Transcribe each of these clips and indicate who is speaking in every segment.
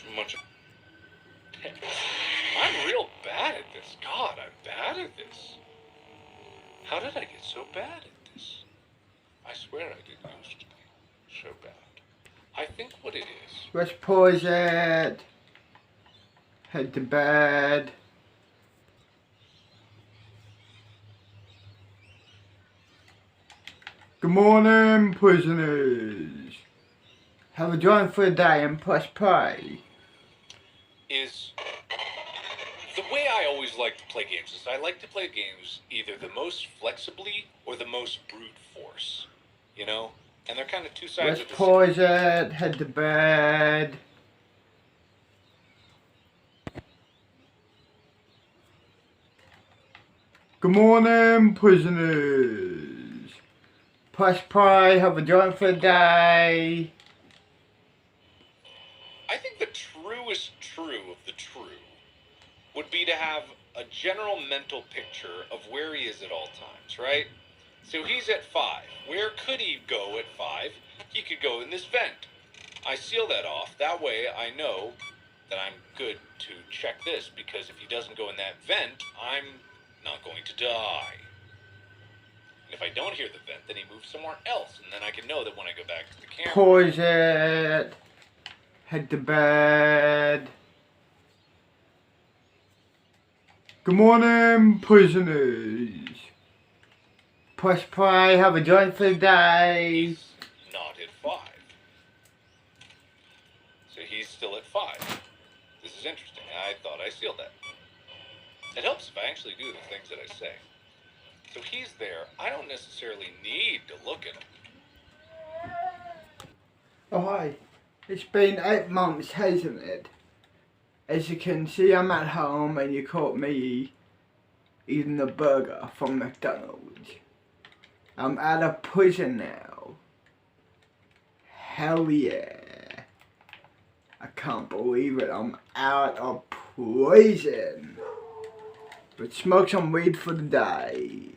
Speaker 1: have much. I'm real bad at this. God, I'm bad at this. How did I get so bad at this? I swear I didn't used to be so bad. I think what it is.
Speaker 2: Let's pause it. Head to bed. Good morning, prisoners. Have a joint for the day and press play.
Speaker 1: Is the way I always like to play games is I like to play games either the most flexibly or the most brute force. You know? And they're kind of two sides of the same.
Speaker 2: Let's pause it, head to bed. Good morning, prisoners. Press play, have a joint for the day.
Speaker 1: I think the truest true of the true would be to have a general mental picture of where he is at all times, right? So he's at 5. Where could he go at 5? He could go in this vent. I seal that off. That way I know that I'm good to check this, because if he doesn't go in that vent, I'm not going to die. And if I don't hear the vent, then he moves somewhere else, and then I can know that when I go back to the camera.
Speaker 2: Pause it. Head to bed. Good morning, prisoners. Press play, have a joint for the day.
Speaker 1: He's not at 5. So he's still at 5. This is interesting. I thought I sealed that. It helps if I actually do the things that I say. So he's there. I don't necessarily need to look at him.
Speaker 2: Oh hi. It's been 8 months, hasn't it? As you can see, I'm at home and you caught me eating a burger from McDonald's. I'm out of prison now. Hell yeah. I can't believe it, I'm out of prison. But smoke some weed for the day.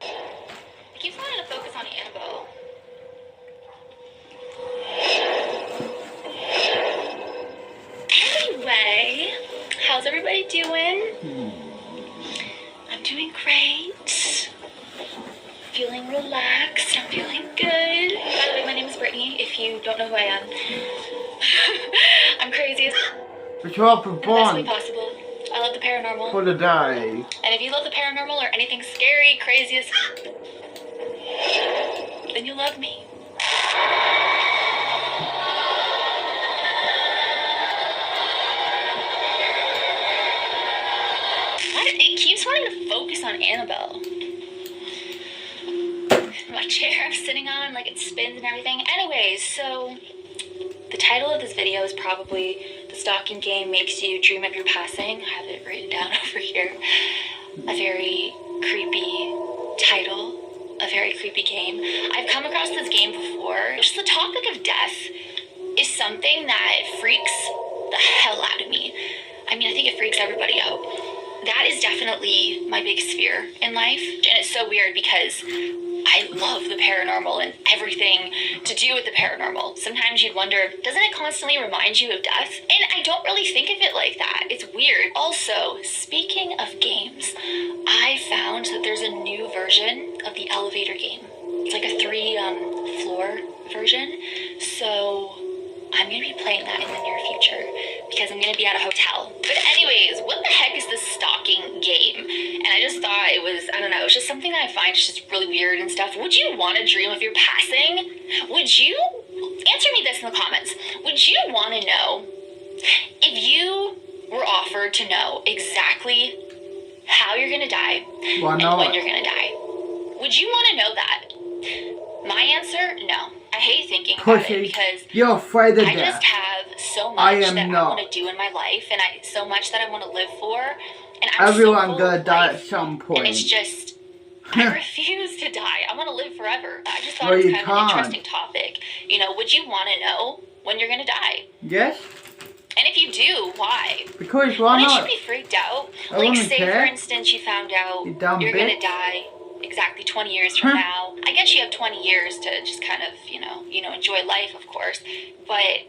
Speaker 3: I keep wanting to focus on Annabelle. Anyway, how's everybody doing? I'm doing great. Feeling relaxed. I'm feeling good. By the way, my name is Brittany, if you don't know who I am. I'm crazy as
Speaker 2: But you're up for
Speaker 3: in the best way
Speaker 2: fun
Speaker 3: possible. I love the paranormal.
Speaker 2: for the day.
Speaker 3: And if you love the paranormal or anything scary, crazy as then you love me. It keeps wanting to focus on Annabelle. My chair I'm sitting on, like it spins and everything. Anyways, so the title of this video is probably "The Stalking Game Makes You Dream of Your Passing." I have it written down over here. A very creepy title, a very creepy game. I've come across this game before. Just the topic of death is something that freaks the hell out of me. I mean, I think it freaks everybody out. That is definitely my biggest fear in life. And it's so weird because I love the paranormal and everything to do with the paranormal. Sometimes you'd wonder, doesn't it constantly remind you of death? And I don't really think of it like that. It's weird. Also, speaking of games, I found that there's a new version of the elevator game. It's like a 3-floor version. So I'm going to be playing that in the near future because I'm going to be at a hotel. But anyways, what the heck is this stalking game? And I just thought it was, I don't know, it's just something that I find just really weird and stuff. Would you want to dream of your passing? Would you? Answer me this in the comments. Would you want to know if you were offered to know exactly how you're going to die and when you're going to die? Would you want to know that? My answer, no. I hate thinking about it because
Speaker 2: you're afraid of
Speaker 3: I
Speaker 2: death.
Speaker 3: just have so much that I want to do in my life, and so much that I want to live for. And I'm
Speaker 2: Everyone
Speaker 3: so
Speaker 2: gonna die at some point.
Speaker 3: And it's just, I refuse to die. I want to live forever. I just thought it was kind of an interesting topic. You know, would you want to know when you're going to die?
Speaker 2: Yes.
Speaker 3: And if you do, why?
Speaker 2: Because why not?
Speaker 3: Wouldn't you be freaked out? Like, say, for instance, you found out you're going to die exactly 20 years from now. I guess you have 20 years to just kind of, you know, enjoy life, of course. But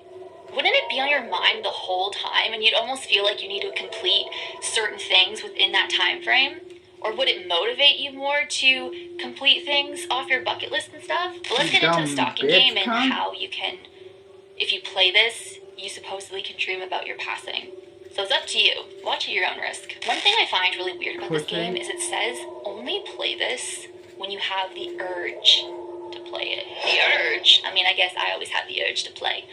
Speaker 3: wouldn't it be on your mind the whole time and you'd almost feel like you need to complete certain things within that time frame? Or would it motivate you more to complete things off your bucket list and stuff? But let's get into the stalking game and how you can, if you play this, you supposedly can dream about your passing. So it's up to you. Watch at your own risk. One thing I find really weird about this game is it says only play this when you have the urge to play it. The urge? I mean, I guess I always have the urge to play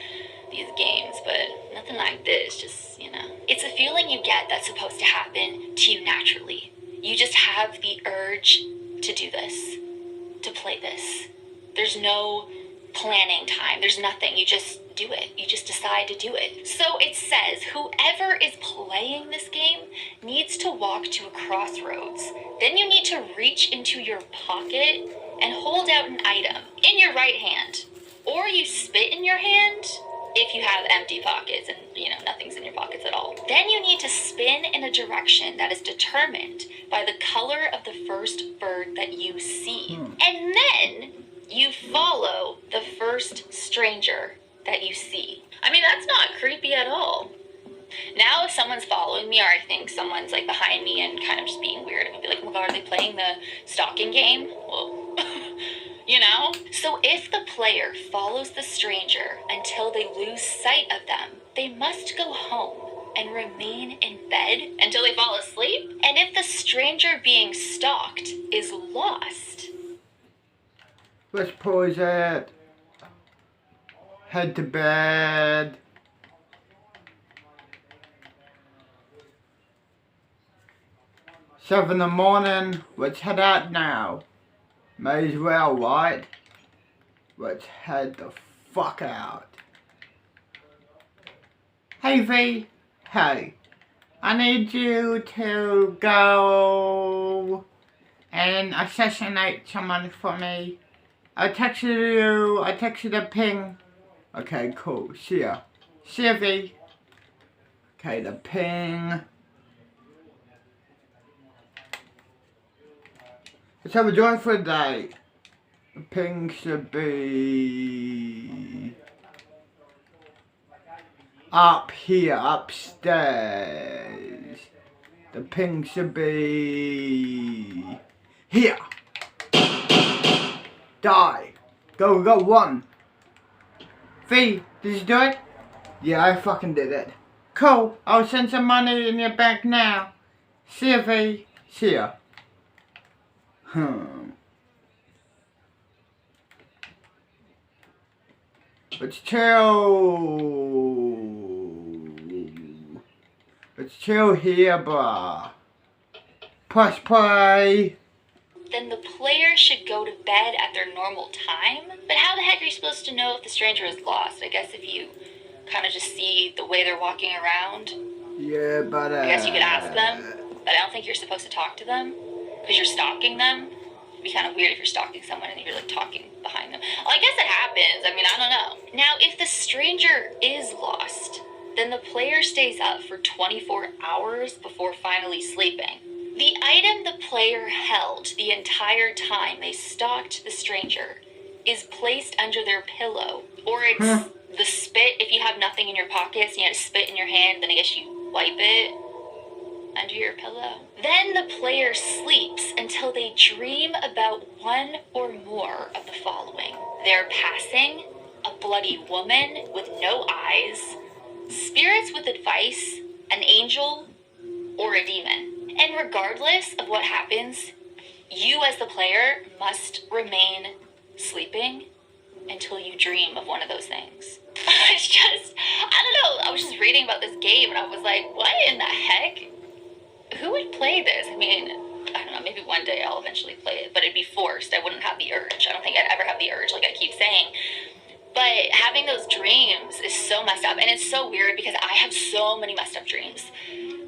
Speaker 3: these games, but nothing like this, just, you know. It's a feeling you get that's supposed to happen to you naturally. You just have the urge to do this, to play this. There's no planning time. There's nothing. You just do it. You just decide to do it. So it says whoever is playing this game needs to walk to a crossroads. Then you need to reach into your pocket and hold out an item in your right hand. Or you spit in your hand if you have empty pockets and, you know, nothing's in your pockets at all. Then you need to spin in a direction that is determined by the color of the first bird that you see. And then you follow the first stranger that you see. I mean, that's not creepy at all. Now if someone's following me or I think someone's like behind me and kind of just being weird, I'm gonna be like, oh my god, are they playing the stalking game? Well, you know? So if the player follows the stranger until they lose sight of them, they must go home and remain in bed until they fall asleep. And if the stranger being stalked is lost...
Speaker 2: Let's pause it. Head to bed. $7 in the morning. Let's head out now. May as well, right? Let's head the fuck out. Hey V. Hey. I need you to go and assassinate someone for me. I texted the ping. Okay, cool. See ya. See ya, V. Okay, the ping. Let's have a joyful day. The ping should be up here, upstairs. The ping should be here. Die. Go, go, one. V, did you do it? Yeah, I fucking did it. Cool, I'll send some money in your bank now. See ya, V. See ya. Let's chill. Let's chill here, bruh. Press play.
Speaker 3: Then the player should go to bed at their normal time. But how the heck are you supposed to know if the stranger is lost? I guess if you kind of just see the way they're walking around.
Speaker 2: Yeah, but
Speaker 3: I guess you could ask them, but I don't think you're supposed to talk to them because you're stalking them. It'd be kind of weird if you're stalking someone and you're like talking behind them. Well, I guess it happens. I mean, I don't know. Now, if the stranger is lost, then the player stays up for 24 hours before finally sleeping. The item the player held the entire time they stalked the stranger is placed under their pillow, or it's the spit. If you have nothing in your pockets and you have spit in your hand, then I guess you wipe it under your pillow. Then the player sleeps until they dream about one or more of the following: their passing, a bloody woman with no eyes, spirits with advice, an angel, or a demon. And regardless of what happens, you as the player must remain sleeping until you dream of one of those things. It's just, I don't know, I was just reading about this game and I was like, what in the heck? Who would play this? I mean, I don't know, maybe one day I'll eventually play it, but it'd be forced. I wouldn't have the urge. I don't think I'd ever have the urge, like I keep saying. But having those dreams is so messed up, and it's so weird because I have so many messed up dreams.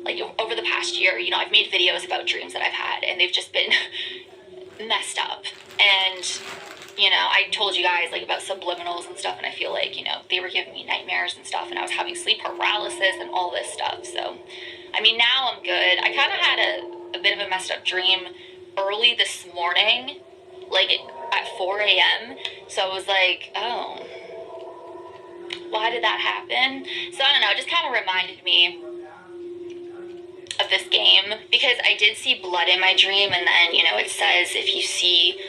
Speaker 3: Like, over the past year, you know, I've made videos about dreams that I've had, and they've just been messed up. And, you know, I told you guys, like, about subliminals and stuff, and I feel like, you know, they were giving me nightmares and stuff, and I was having sleep paralysis and all this stuff. So, I mean, now I'm good. I kind of had a bit of a messed up dream early this morning, like, at 4 a.m., so I was like, oh, why did that happen? So I don't know, it just kind of reminded me of this game because I did see blood in my dream, and then, you know, it says if you see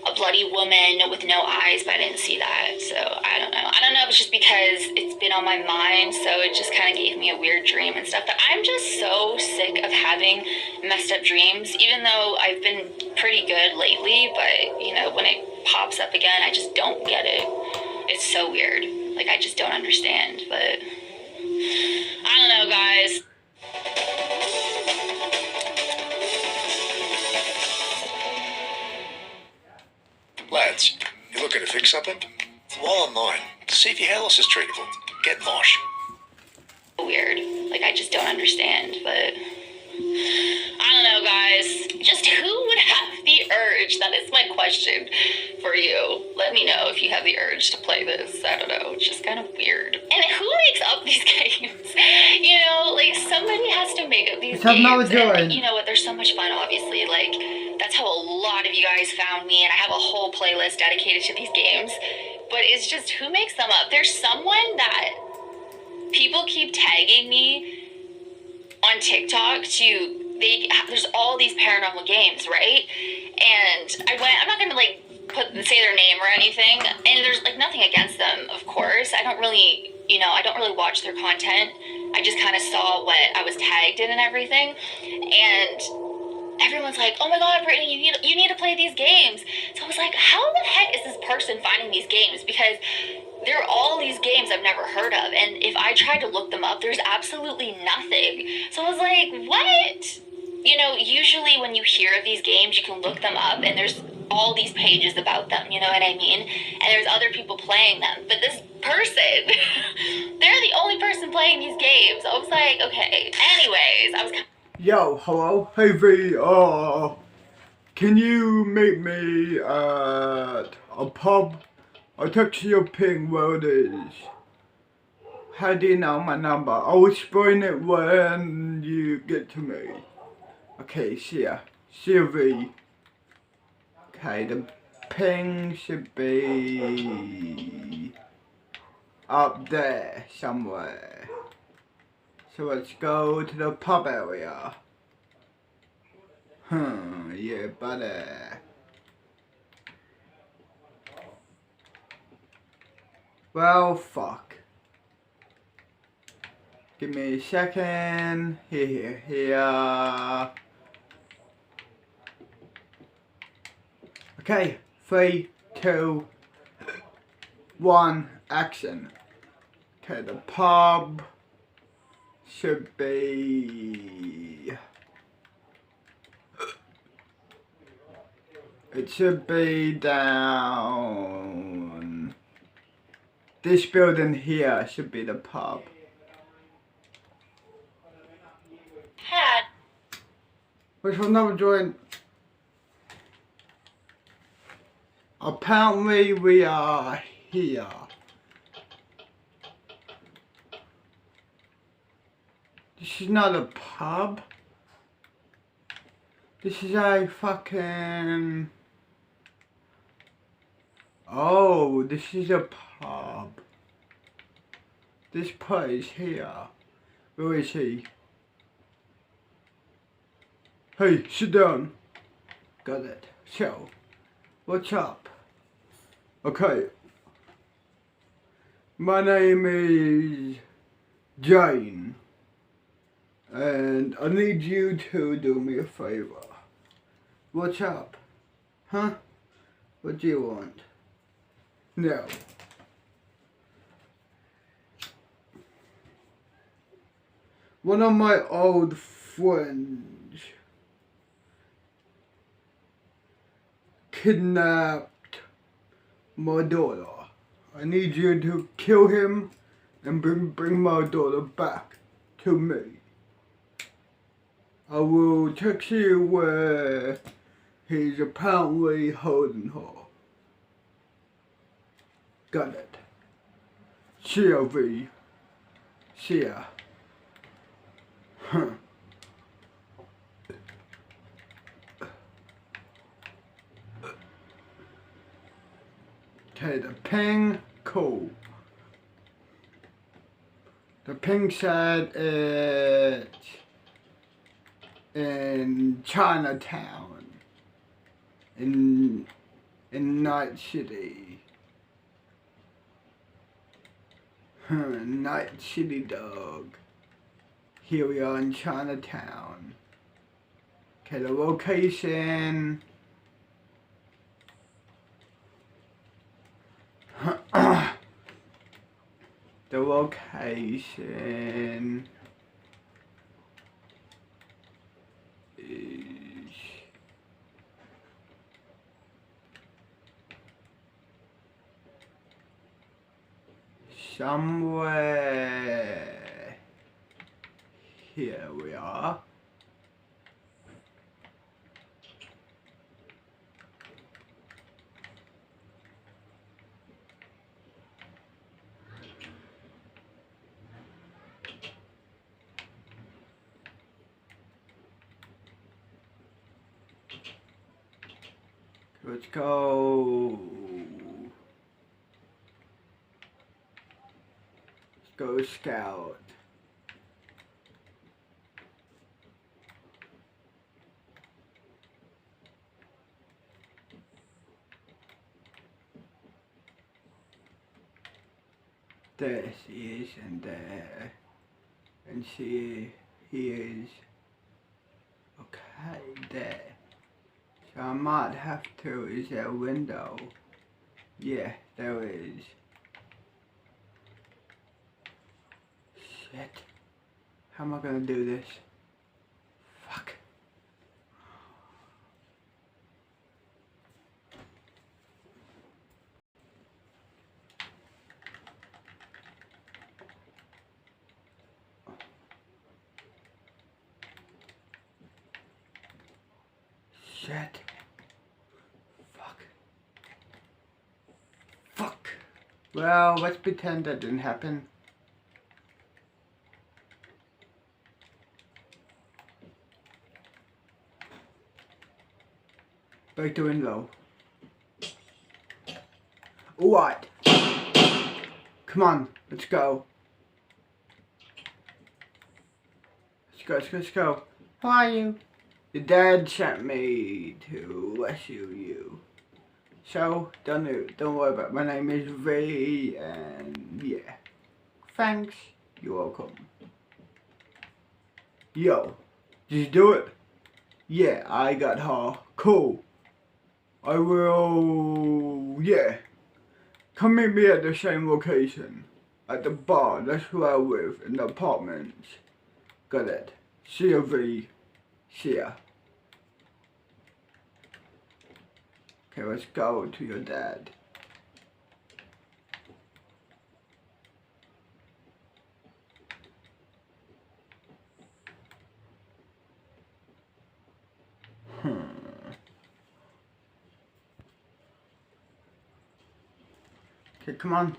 Speaker 3: a bloody woman with no eyes, but I didn't see that. So I don't know. I don't know if it's just because it's been on my mind, so it just kind of gave me a weird dream and stuff. But I'm just so sick of having messed up dreams, even though I've been pretty good lately. But, you know, when it pops up again, I just don't get it. It's so weird. Like, I just don't understand. But I don't know, guys.
Speaker 4: Lads, you looking to fix something? While online, see if your hair loss is treatable. Get Mosh.
Speaker 3: Weird. Like, I just don't understand, but I don't know, guys. Just who would have the urge? That is my question for you. Let me know if you have the urge to play this. I don't know. It's just kind of weird. And who makes up these games? You know, like, somebody has to make up these games. And you know what? They're so much fun, obviously. Like, that's how a lot of you guys found me, and I have a whole playlist dedicated to these games. But it's just who makes them up? There's someone that people keep tagging me on TikTok there's all these paranormal games, right? And I'm not gonna like say their name or anything, and there's like nothing against them, of course. I don't really watch their content. I just kind of saw what I was tagged in and everything, and everyone's like, oh my god, Brittany, you need to play these games. So I was like, how the heck is this person finding these games? Because there are all these games I've never heard of, and if I tried to look them up, there's absolutely nothing. So I was like, what? You know, usually when you hear of these games, you can look them up, and there's all these pages about them, you know what I mean? And there's other people playing them. But this person, they're the only person playing these games. I was like, okay. Anyways, I was
Speaker 2: Yo, hello, hey V, can you meet me at a pub? I'll text you a ping where it is. How do you know my number? I'll explain it when you get to me. Okay, see ya. See ya, V. Okay, the ping should be up there somewhere. So let's go to the pub area. Yeah, buddy. Well, fuck. Give me a second. Here. Okay, 3, 2, 1, action. Okay, the pub should be... It should be down... This building here should be the pub. Which one am I doing? Apparently we are here. This is not a pub. This is a fucking... Oh, this is a pub. This pub is here. Where is he? Hey, sit down. Got it. So, what's up? Okay. My name is Jane. And I need you to do me a favor. What's up? Huh? What do you want? No. One of my old friends kidnapped my daughter. I need you to kill him and bring my daughter back to me. I will text you where he's apparently holding her. Got it. See ya, V. See ya. Huh. Okay, the ping, cool. The pink said it's in Chinatown, in Night City. Night City, dog. Here we are in Chinatown. Okay, the location. The location is somewhere. Here we are. Let's go. Let's go scout. There she is, and there. And he is. Okay, there. So I might have to, is there a window? Yeah, there is. Shit. How am I gonna do this? Fuck. Shit. Fuck. Fuck. Well, let's pretend that didn't happen. Break the window. What? Come on, let's go. Let's go. How are you? Your dad sent me to rescue you. So, don't worry about it. My name is V, and yeah. Thanks. You're welcome. Yo, did you do it? Yeah, I got her. Cool. I will, yeah. Come meet me at the same location. At the bar, that's where I live, in the apartments. Got it. See ya, V. See ya. Okay, let's go to your dad. Okay, come on.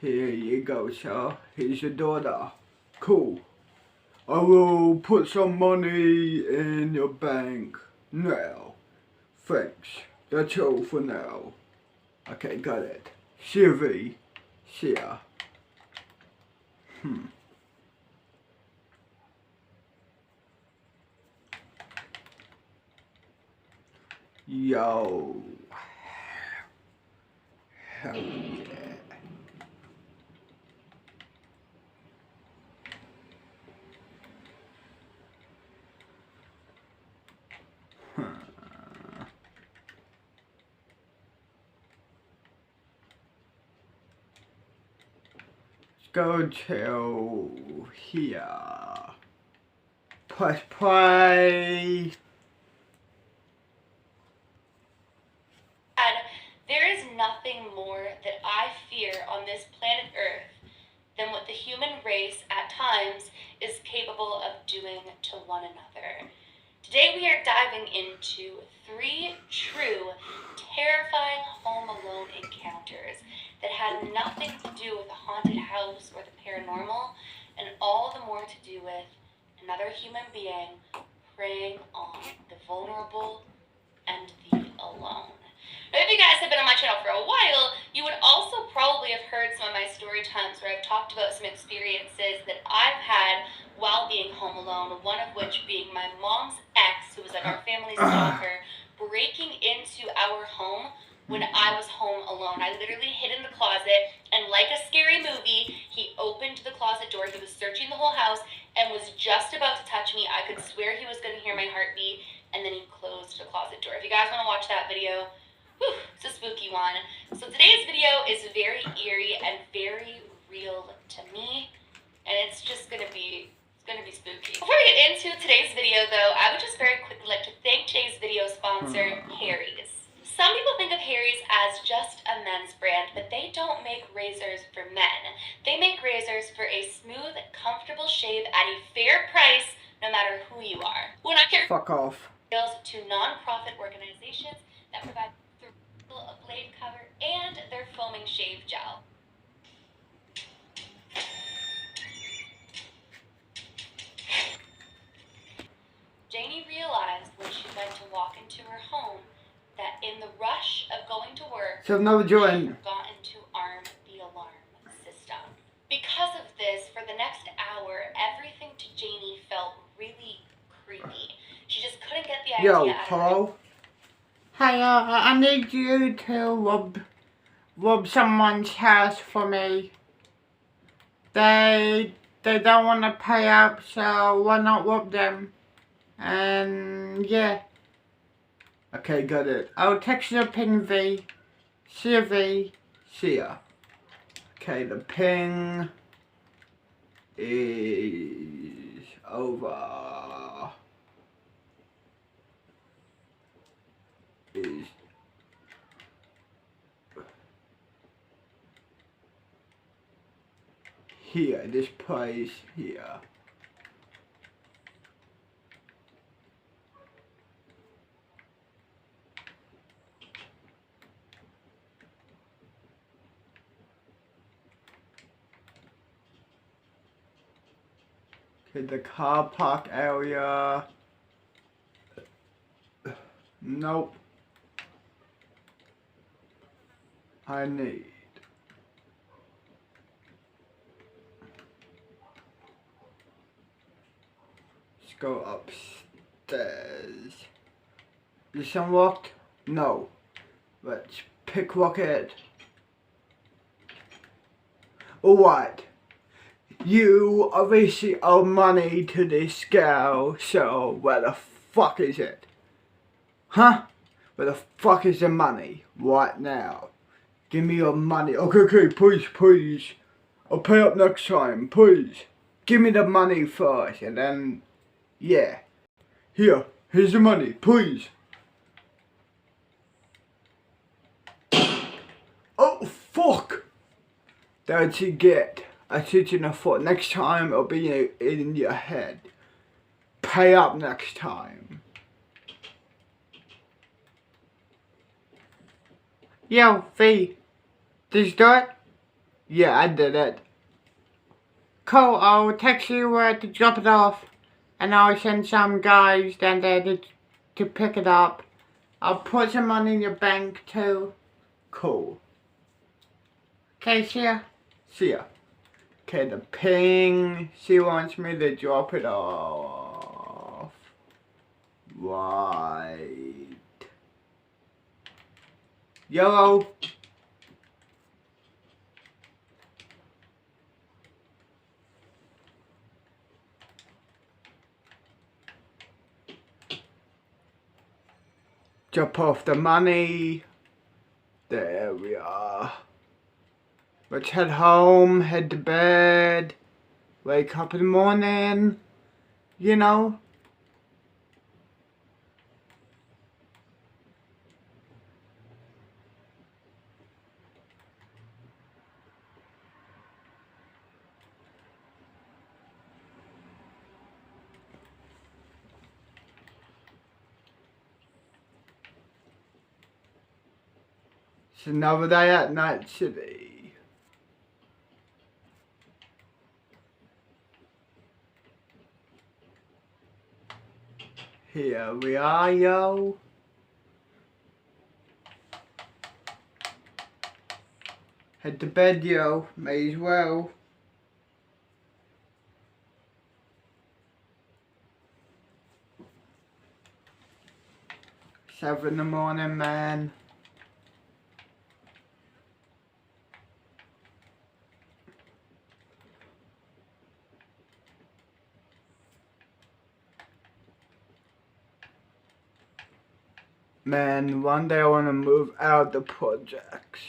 Speaker 2: Here you go, sir. Here's your daughter. Cool. I will put some money in your bank now. Thanks. That's all for now. Okay, got it. See ya, V. See ya. Yo. Hell yeah. Go to here. Press play.
Speaker 3: And there is nothing more that I fear on this planet Earth than what the human race at times is capable of doing to one another. Today we are diving into 3 true, terrifying Home Alone encounters that had nothing to do with a haunted house or the paranormal, and and all the more to do with another human being preying on the vulnerable and the alone. Now, if you guys have been on my channel for a while, you would also probably have heard some of my story times where I've talked about some experiences that I've had while being home alone, one of which being my mom's ex, who was like our family stalker, breaking into our home when I was home alone. I literally hid in the closet, and like a scary movie, he opened the closet door. He was searching the whole house and was just about to touch me. I could swear he was going to hear my heartbeat, and then he closed the closet door. If you guys want to watch that video, whew, it's a spooky one. So today's video is very eerie and very real to me, and it's gonna be spooky. Before we get into today's video though, I would just very quickly like to thank today's video sponsor, Harry's. Some people think of Harry's as just a men's brand, but they don't make razors for men. They make razors for a smooth, comfortable shave at a fair price, no matter who you are. When I hear
Speaker 2: Fuck off.
Speaker 3: sales to non-profit organizations that provide a blade cover and their foaming shave gel. Janie realized when she went to walk into her home that in the rush of going to work,
Speaker 2: So I've never
Speaker 3: she
Speaker 2: joined.
Speaker 3: had forgotten to arm the alarm system. Because of this, for the next hour, everything to Janie felt really creepy. She just couldn't get the idea
Speaker 2: Yo,
Speaker 3: out of her.
Speaker 2: hello? Hey, I need you to rob someone's house for me. They don't want to pay up, so why not rob them? And yeah. Okay, got it. I'll text you a ping V. See ya V. See ya. Okay, the ping is over. Is here. This place here. Okay, the car park area. Nope. I need. Let's go upstairs. Is unlocked? No. Let's pickpocket. Alright. You obviously owe money to this girl, so where the fuck is it? Huh? Where the fuck is the money? Right now. Give me your money. Okay, please. I'll pay up next time, please. Give me the money first, and then, yeah. Here's the money, please. Oh, fuck! That's what you get. I shoot you in the foot. Next time, it'll be in your head. Pay up next time. Yo, V. Did you do it? Yeah, I did it. Cool, I'll text you to drop it off. And I'll send some guys down there to pick it up. I'll put some money in your bank too. Cool. Okay, see ya. See ya. Okay, the ping. She wants me to drop it off. Right. Yellow. Drop off the money. There we are. Let's head home, head to bed, wake up in the morning, you know. It's another day at Night City. Here we are, yo. Head to bed, yo. May as well. It's 7 in the morning, man. Man, one day I want to move out the projects.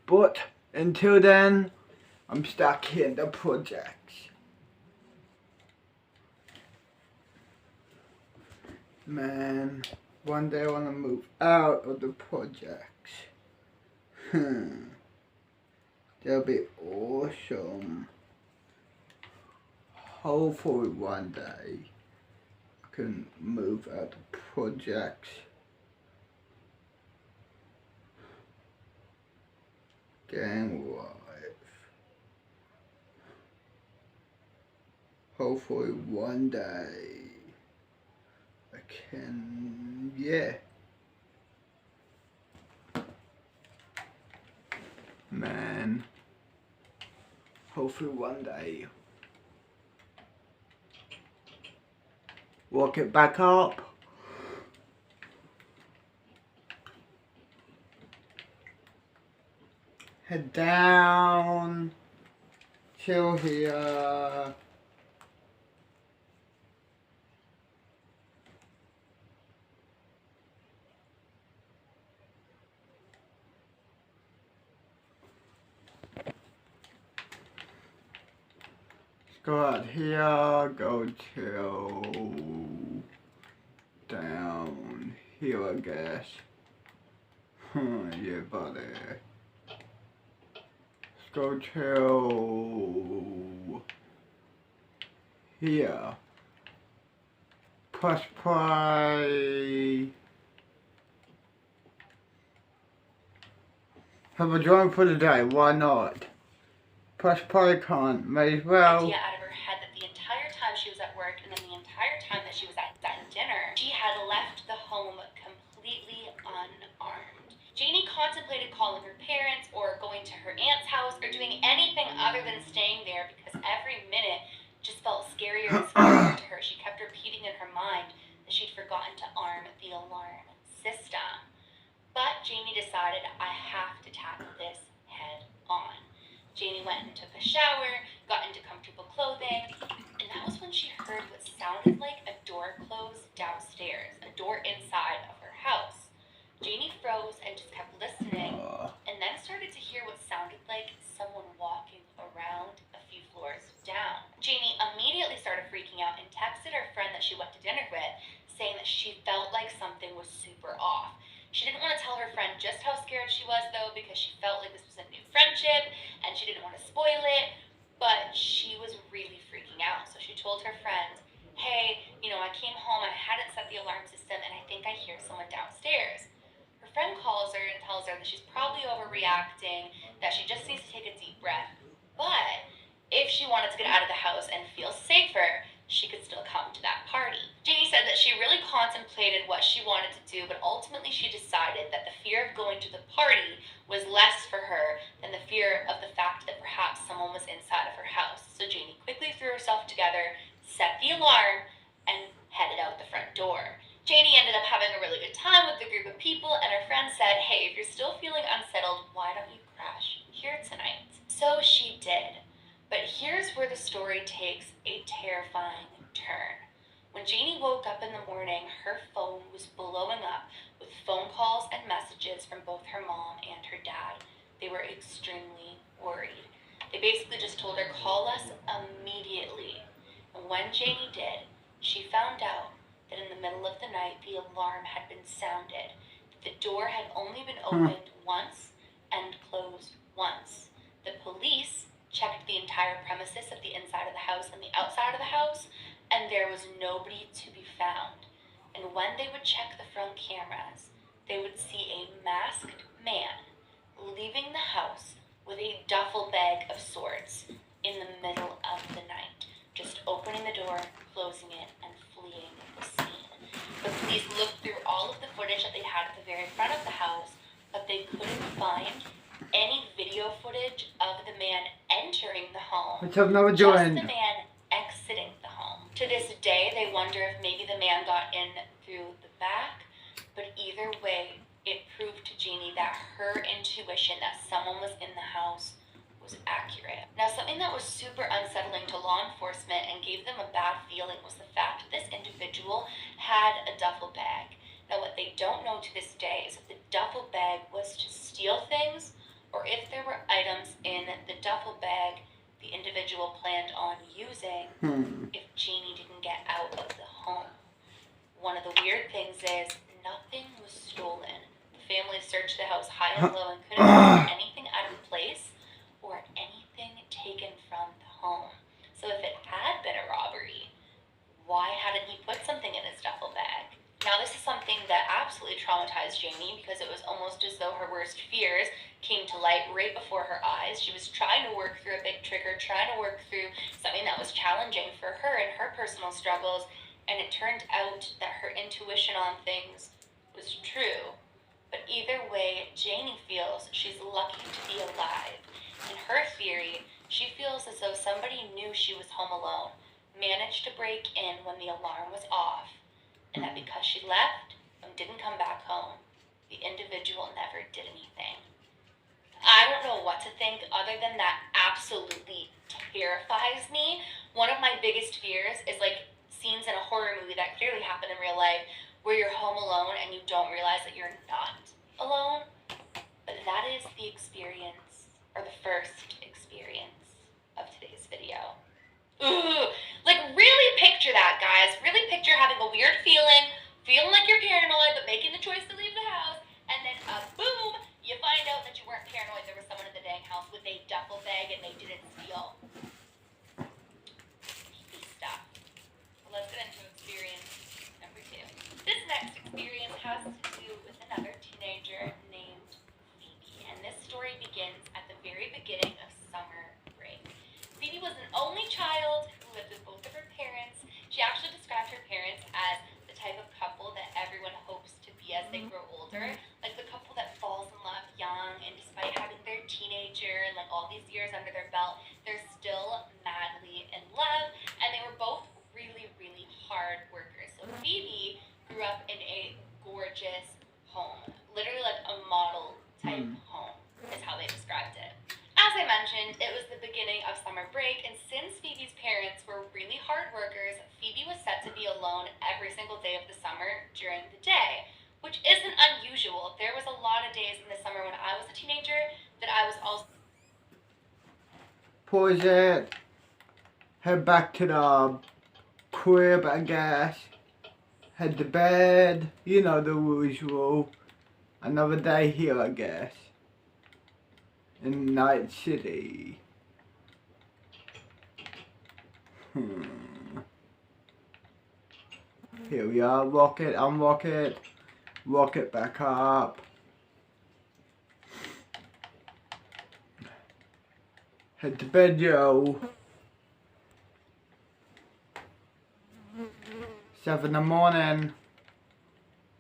Speaker 2: But until then, I'm stuck in the projects. Man, one day I want to move out of the projects. That'll be awesome. Hopefully one day I can move out the projects. Gang life. Hopefully one day I can, yeah. Man, hopefully one day walk it back up. Head down, chill here. Go out here, go chill down here, I guess. Yeah, buddy. Let's go chill here. Press play. Have a drawing for the day, why not? Press play can't, may as well.
Speaker 3: Idea out of her head that the entire time she was at work and then the entire time that she was at dinner, she had left the home completely unarmed. Janie contemplated calling her parents or going to her aunt's house or doing anything other than staying there because every minute just felt scarier and scarier to her. She kept repeating in her mind that she'd forgotten to arm the alarm system. But Janie decided, I have to tackle this head on. Janie went and took a shower, got into comfortable clothing, and that was when she heard what sounded like a door close downstairs, a door inside of her house. Janie froze and just kept listening, and then started to hear what sounded like someone walking around a few floors down. Janie immediately started freaking out and texted her friend that she went to dinner with, saying that she felt like something was super off. She didn't want to tell her friend just how scared she was, though, because she felt like this was a new friendship, and she didn't want to spoil it, but she was really freaking out. So she told her friend, hey, I came home, I hadn't set the alarm system, and I think I hear someone downstairs. Her friend calls her and tells her that she's probably overreacting, that she just needs to take a deep breath. But if she wanted to get out of the house and feel safer, she could still come to that party. Janie said that she really contemplated what she wanted to do, but ultimately she decided that the fear of going to the party was less for her than the fear of the fact that perhaps someone was inside of her house. So Janie quickly threw herself together, set the alarm, and headed out the front door. Janie ended up having a really good time with the group of people, and her friend said, hey, if you're still feeling unsettled, why don't you crash here tonight? So she did. But here's where the story takes a terrifying turn. When Janie woke up in the morning, her phone was blowing up with phone calls and messages from both her mom and her dad. They were extremely worried. They basically just told her, call us immediately. And when Janie did, she found out that in the middle of the night, the alarm had been sounded. The door had only been opened once and closed once. The police checked the entire premises of the inside of the house and the outside of the house, and there was nobody to be found. And when they would check the front cameras, they would see a masked man leaving the house with a duffel bag of sorts in the middle of the night, just opening the door, closing it, and fleeing the scene. Police looked through all of the footage that they had at the very front of the house, but they couldn't find any video footage of the man entering the home.
Speaker 2: Let's have another
Speaker 3: Just
Speaker 2: join.
Speaker 3: the man exiting the home. To this day, they wonder if maybe the man got in through the back, but either way, it proved to Jeannie that her intuition that someone was in the house was accurate. Now, something that was super unsettling to law enforcement and gave them a bad feeling was the fact that this individual had a duffel bag. Now, what they don't know to this day is if the duffel bag was to steal things or if there were items in the duffel bag the individual planned on using if Jeannie didn't get out of the home. One of the weird things is nothing was stolen. The family searched the house high and low and couldn't find anything out of place or anything taken from the home. So if it had been a robbery, why hadn't he put something in his duffel bag? Now, this is something that absolutely traumatized Jamie because it was almost as though her worst fears came to light right before her eyes. She was trying to work through a big trigger, trying to work through something that was challenging for her and her personal struggles, and it turned out that her intuition on things was true. But either way, Janie feels she's lucky to be alive. In her theory, she feels as though somebody knew she was home alone, managed to break in when the alarm was off, and that because she left and didn't come back home, the individual never did anything. I don't know what to think other than that absolutely terrifies me. One of my biggest fears is like scenes in a horror movie that clearly happen in real life where you're home alone and you don't realize that you're not alone. But that is the experience, or the first experience of today's video. Ooh, like really picture that, guys. Really picture having a weird feeling like you're paranoid, but making the choice to leave the house, and then boom, you find out that you weren't paranoid. There was someone in the dang house with a duffel bag and they didn't steal. Creepy stuff. Well, let's get into experience number 2. This next experience has to do with another teenager named Phoebe, and this story begins at the very beginning of summer break. Phoebe was an only child who lived with both of her parents. She actually described her parents as the type of couple that everyone hopes to be as they grow older. Like the couple that falls in love young, and despite having their teenager and like all these years under their belt, they're still madly in love, and they were both really, really hard workers. So Phoebe grew up in a gorgeous home, literally like a model type home is how they described it. As I mentioned, it was the beginning of summer break, and since Phoebe's parents were really hard workers, Phoebe was set to be alone every single day of the summer during the day, which isn't unusual. There was a lot of days in the summer when I was a teenager that I was also...
Speaker 2: Pause it. Head back to the crib, I guess. Head to bed. You know the usual. Another day here, I guess. In Night City. Here we are. Rock it, unrock it. Rock it back up. Head to bed, yo. 7 in the morning.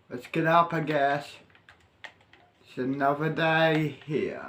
Speaker 2: Let's get up, I guess. It's another day here.